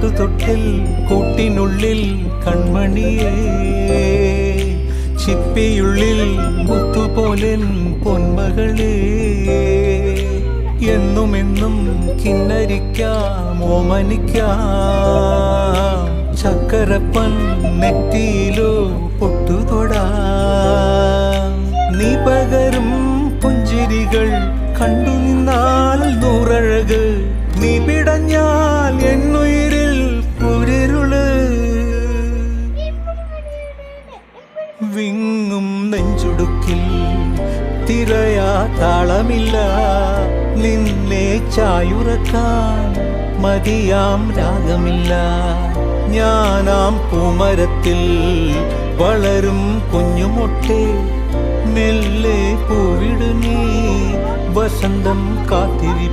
പൂന്തൊട്ടിൽ കൂട്ടിനുള്ളിൽ കൺമണിയേ, ചിപ്പിയുള്ളിൽ മുത്തുപോലെൻ പൊന്മകളേ, എന്നുമെന്നും കിന്നരിക്കാം ഓമനിക്കാം, ചക്കരപ്പൻ നെറ്റിയിലോ പൊട്ടുതൊടാം. നീ പകരും പുഞ്ചിരികൾ കണ്ടു നിന്നാൽ നൂറഴക്, നീ പിടഞ്ഞാൽ എന്നുയിരിൽ കുരിരുള്. വിങ്ങും നെഞ്ചുടുക്കിൽ തിരയാ താളമില്ല, നിന്നെ ചായുറക്കാൻ മതിയാം രാഗമില്ല. ഞാനാം പൂമരത്തിൽ വളരും കുഞ്ഞുമൊട്ടെ, മെല്ലെ പൂവിടു നീ വസന്തം കാത്തിരി.